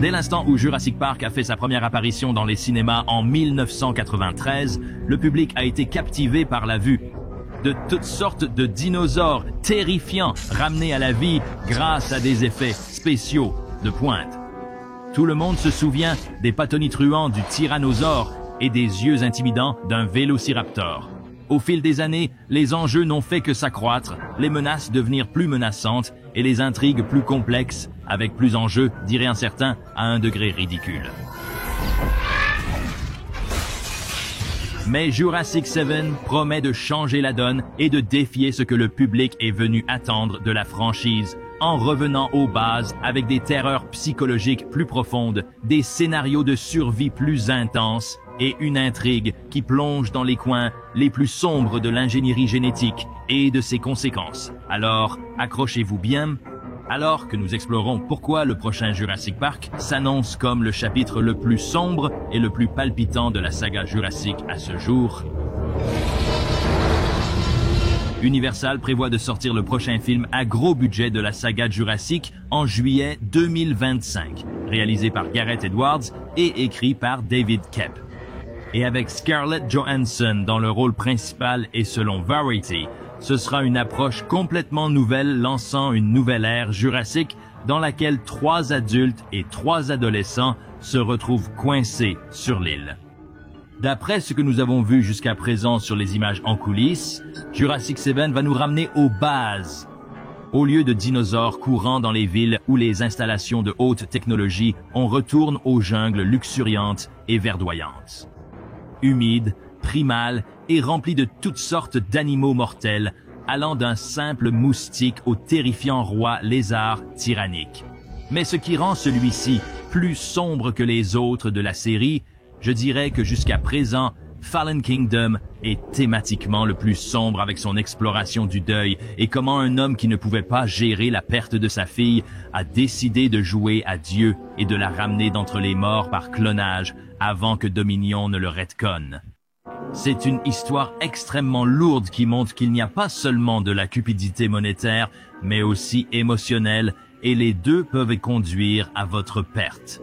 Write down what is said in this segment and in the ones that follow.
Dès l'instant où Jurassic Park a fait sa première apparition dans les cinémas en 1993, le public a été captivé par la vue de toutes sortes de dinosaures terrifiants ramenés à la vie grâce à des effets spéciaux de pointe. Tout le monde se souvient des pattes tonitruants du tyrannosaure et des yeux intimidants d'un vélociraptor. Au fil des années, les enjeux n'ont fait que s'accroître, les menaces devenir plus menaçantes et les intrigues plus complexes, avec plus enjeux, dirait un certain, à un degré ridicule. Mais Jurassic 7 promet de changer la donne et de défier ce que le public est venu attendre de la franchise, en revenant aux bases avec des terreurs psychologiques plus profondes, des scénarios de survie plus intenses et une intrigue qui plonge dans les coins les plus sombres de l'ingénierie génétique et de ses conséquences. Alors, accrochez-vous bien, alors que nous explorons pourquoi le prochain Jurassic Park s'annonce comme le chapitre le plus sombre et le plus palpitant de la saga Jurassic à ce jour. Universal prévoit de sortir le prochain film à gros budget de la saga Jurassic en juillet 2025, réalisé par Gareth Edwards et écrit par David Koepp. Et avec Scarlett Johansson dans le rôle principal et selon Variety, ce sera une approche complètement nouvelle lançant une nouvelle ère Jurassic dans laquelle 3 adultes et 3 adolescents se retrouvent coincés sur l'île. D'après ce que nous avons vu jusqu'à présent sur les images en coulisses, Jurassic 7 va nous ramener aux bases. Au lieu de dinosaures courant dans les villes ou les installations de haute technologie, on retourne aux jungles luxuriantes et verdoyantes. Humides, primales et remplies de toutes sortes d'animaux mortels, allant d'un simple moustique au terrifiant roi lézard tyrannique. Mais ce qui rend celui-ci plus sombre que les autres de la série, je dirais que jusqu'à présent, Fallen Kingdom est thématiquement le plus sombre avec son exploration du deuil et comment un homme qui ne pouvait pas gérer la perte de sa fille a décidé de jouer à Dieu et de la ramener d'entre les morts par clonage avant que Dominion ne le retconne. C'est une histoire extrêmement lourde qui montre qu'il n'y a pas seulement de la cupidité monétaire, mais aussi émotionnelle, et les deux peuvent conduire à votre perte.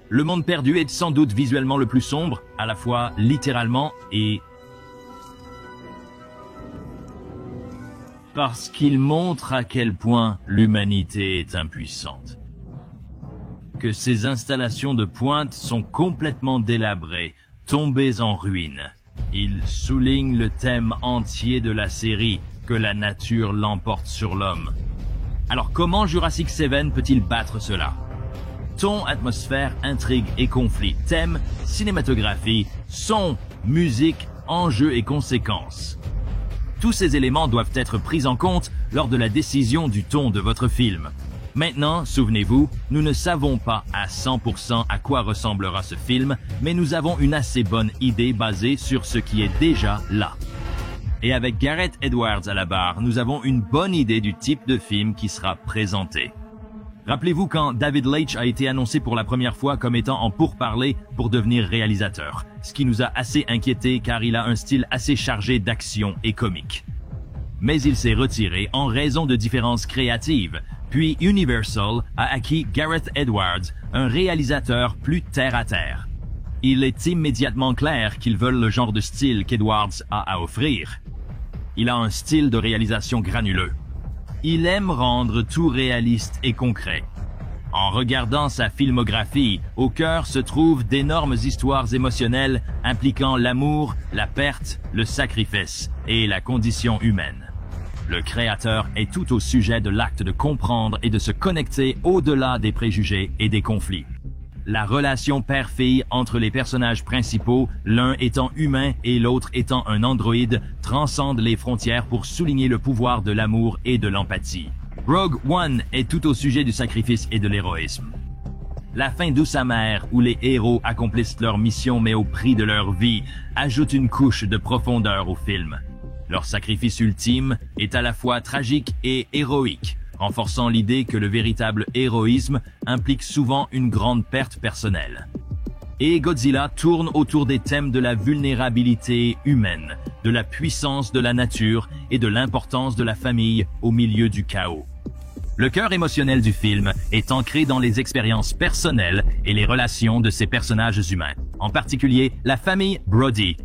Le monde perdu est sans doute visuellement le plus sombre, à la fois littéralement et parce qu'il montre à quel point l'humanité est impuissante. Que ces installations de pointe sont complètement délabrées, tombées en ruine. Il souligne le thème entier de la série, que la nature l'emporte sur l'homme. Alors comment Jurassic 7 peut-il battre cela? Ton, atmosphère, intrigue et conflit, thème, cinématographie, son, musique, enjeux et conséquences. Tous ces éléments doivent être pris en compte lors de la décision du ton de votre film. Maintenant, souvenez-vous, nous ne savons pas à 100% à quoi ressemblera ce film, mais nous avons une assez bonne idée basée sur ce qui est déjà là. Et avec Gareth Edwards à la barre, nous avons une bonne idée du type de film qui sera présenté. Rappelez-vous quand David Leitch a été annoncé pour la première fois comme étant en pourparlers pour devenir réalisateur, ce qui nous a assez inquiétés car il a un style assez chargé d'action et comique. Mais il s'est retiré en raison de différences créatives, puis Universal a acquis Gareth Edwards, un réalisateur plus terre-à-terre. Il est immédiatement clair qu'ils veulent le genre de style qu'Edwards a à offrir. Il a un style de réalisation granuleux. Il aime rendre tout réaliste et concret. En regardant sa filmographie, au cœur se trouvent d'énormes histoires émotionnelles impliquant l'amour, la perte, le sacrifice et la condition humaine. Le créateur est tout au sujet de l'acte de comprendre et de se connecter au-delà des préjugés et des conflits. La relation père-fille entre les personnages principaux, l'un étant humain et l'autre étant un androïde, transcende les frontières pour souligner le pouvoir de l'amour et de l'empathie. Rogue One est tout au sujet du sacrifice et de l'héroïsme. La fin douce amère, où les héros accomplissent leur mission mais au prix de leur vie, ajoute une couche de profondeur au film. Leur sacrifice ultime est à la fois tragique et héroïque, renforçant l'idée que le véritable héroïsme implique souvent une grande perte personnelle. Et Godzilla tourne autour des thèmes de la vulnérabilité humaine, de la puissance de la nature et de l'importance de la famille au milieu du chaos. Le cœur émotionnel du film est ancré dans les expériences personnelles et les relations de ces personnages humains, en particulier la famille Brody.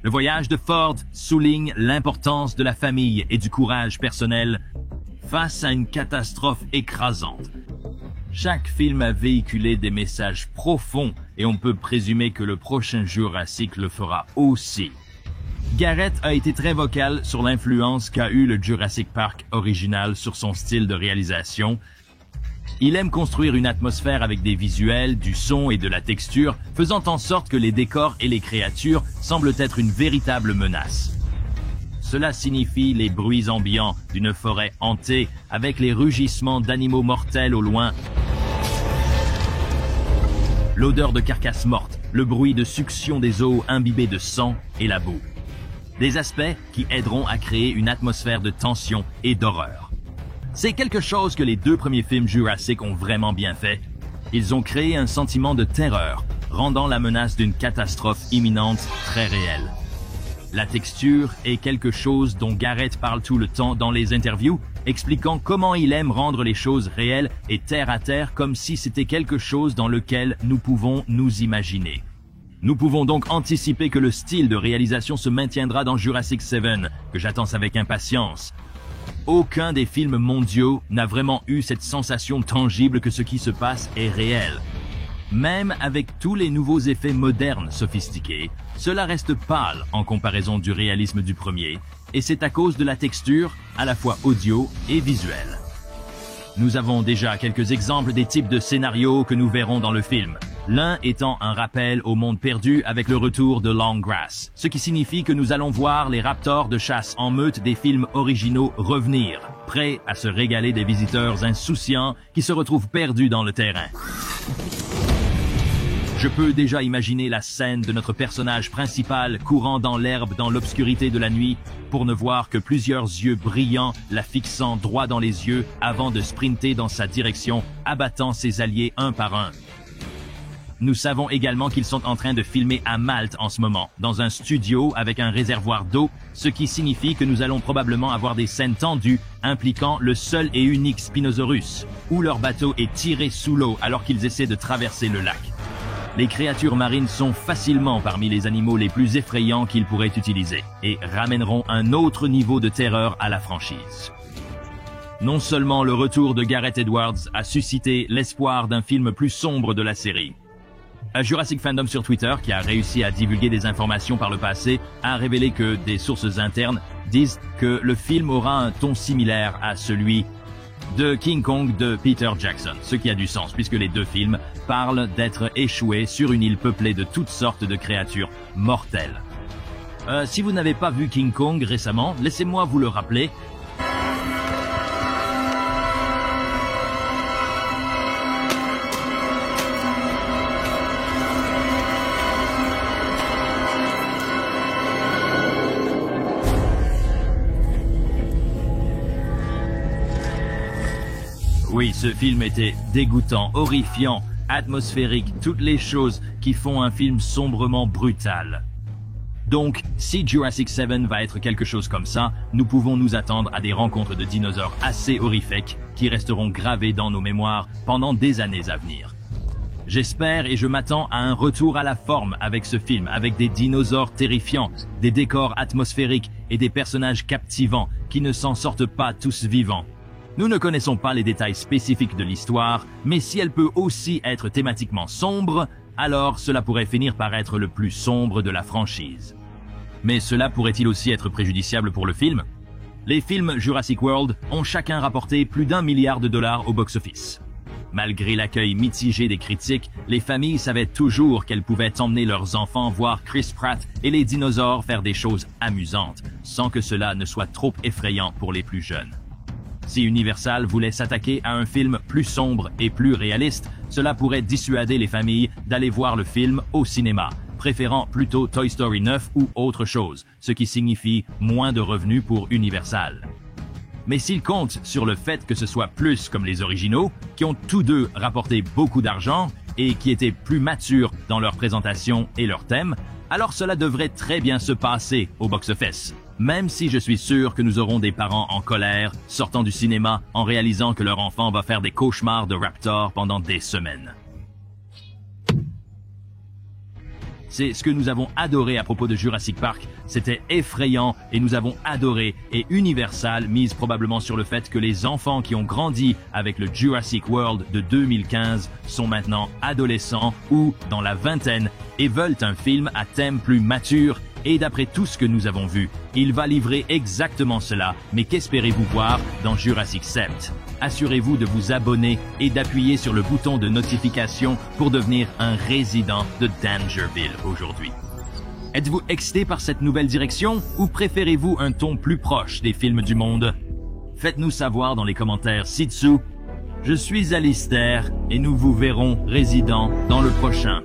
Le voyage de Ford souligne l'importance de la famille et du courage personnel face à une catastrophe écrasante. Chaque film a véhiculé des messages profonds et on peut présumer que le prochain Jurassic le fera aussi. Gareth a été très vocal sur l'influence qu'a eu le Jurassic Park original sur son style de réalisation. Il aime construire une atmosphère avec des visuels, du son et de la texture, faisant en sorte que les décors et les créatures semblent être une véritable menace. Cela signifie les bruits ambiants d'une forêt hantée avec les rugissements d'animaux mortels au loin, l'odeur de carcasses mortes, le bruit de succion des eaux imbibées de sang et la boue. Des aspects qui aideront à créer une atmosphère de tension et d'horreur. C'est quelque chose que les deux premiers films Jurassic ont vraiment bien fait. Ils ont créé un sentiment de terreur, rendant la menace d'une catastrophe imminente très réelle. La texture est quelque chose dont Gareth parle tout le temps dans les interviews, expliquant comment il aime rendre les choses réelles et terre à terre comme si c'était quelque chose dans lequel nous pouvons nous imaginer. Nous pouvons donc anticiper que le style de réalisation se maintiendra dans Jurassic 7, que j'attends avec impatience. Aucun des films mondiaux n'a vraiment eu cette sensation tangible que ce qui se passe est réel. Même avec tous les nouveaux effets modernes sophistiqués, cela reste pâle en comparaison du réalisme du premier, et c'est à cause de la texture, à la fois audio et visuelle. Nous avons déjà quelques exemples des types de scénarios que nous verrons dans le film. L'un étant un rappel au monde perdu avec le retour de Long Grass, ce qui signifie que nous allons voir les raptors de chasse en meute des films originaux revenir, prêts à se régaler des visiteurs insouciants qui se retrouvent perdus dans le terrain. Je peux déjà imaginer la scène de notre personnage principal courant dans l'herbe dans l'obscurité de la nuit pour ne voir que plusieurs yeux brillants la fixant droit dans les yeux avant de sprinter dans sa direction, abattant ses alliés un par un. Nous savons également qu'ils sont en train de filmer à Malte en ce moment, dans un studio avec un réservoir d'eau, ce qui signifie que nous allons probablement avoir des scènes tendues impliquant le seul et unique Spinosaurus, où leur bateau est tiré sous l'eau alors qu'ils essaient de traverser le lac. Les créatures marines sont facilement parmi les animaux les plus effrayants qu'ils pourraient utiliser et ramèneront un autre niveau de terreur à la franchise. Non seulement le retour de Gareth Edwards a suscité l'espoir d'un film plus sombre de la série. Un Jurassic Fandom sur Twitter, qui a réussi à divulguer des informations par le passé, a révélé que des sources internes disent que le film aura un ton similaire à celui de King Kong de Peter Jackson, ce qui a du sens puisque les deux films parlent d'être échoués sur une île peuplée de toutes sortes de créatures mortelles. Si vous n'avez pas vu King Kong récemment, laissez-moi vous le rappeler. Oui, ce film était dégoûtant, horrifiant, atmosphérique, toutes les choses qui font un film sombrement brutal. Donc, si Jurassic 7 va être quelque chose comme ça, nous pouvons nous attendre à des rencontres de dinosaures assez horrifiques qui resteront gravés dans nos mémoires pendant des années à venir. J'espère et je m'attends à un retour à la forme avec ce film, avec des dinosaures terrifiants, des décors atmosphériques et des personnages captivants qui ne s'en sortent pas tous vivants. Nous ne connaissons pas les détails spécifiques de l'histoire, mais si elle peut aussi être thématiquement sombre, alors cela pourrait finir par être le plus sombre de la franchise. Mais cela pourrait-il aussi être préjudiciable pour le film? Les films Jurassic World ont chacun rapporté plus d'1 milliard de dollars au box-office. Malgré l'accueil mitigé des critiques, les familles savaient toujours qu'elles pouvaient emmener leurs enfants voir Chris Pratt et les dinosaures faire des choses amusantes, sans que cela ne soit trop effrayant pour les plus jeunes. Si Universal voulait s'attaquer à un film plus sombre et plus réaliste, cela pourrait dissuader les familles d'aller voir le film au cinéma, préférant plutôt Toy Story 9 ou autre chose, ce qui signifie moins de revenus pour Universal. Mais s'ils comptent sur le fait que ce soit plus comme les originaux, qui ont tous deux rapporté beaucoup d'argent et qui étaient plus matures dans leur présentation et leur thème, alors cela devrait très bien se passer au box-office. même si je suis sûr que nous aurons des parents en colère, sortant du cinéma en réalisant que leur enfant va faire des cauchemars de Raptor pendant des semaines. C'est ce que nous avons adoré à propos de Jurassic Park, c'était effrayant et nous avons adoré, et Universal mise probablement sur le fait que les enfants qui ont grandi avec le Jurassic World de 2015 sont maintenant adolescents ou dans la vingtaine et veulent un film à thème plus mature. Et d'après tout ce que nous avons vu, il va livrer exactement cela, mais qu'espérez-vous voir dans Jurassic 7? Assurez-vous de vous abonner et d'appuyer sur le bouton de notification pour devenir un résident de Dangerville aujourd'hui. Êtes-vous excité par cette nouvelle direction ou préférez-vous un ton plus proche des films du monde? Faites-nous savoir dans les commentaires ci-dessous. Je suis Alistair et nous vous verrons résident dans le prochain.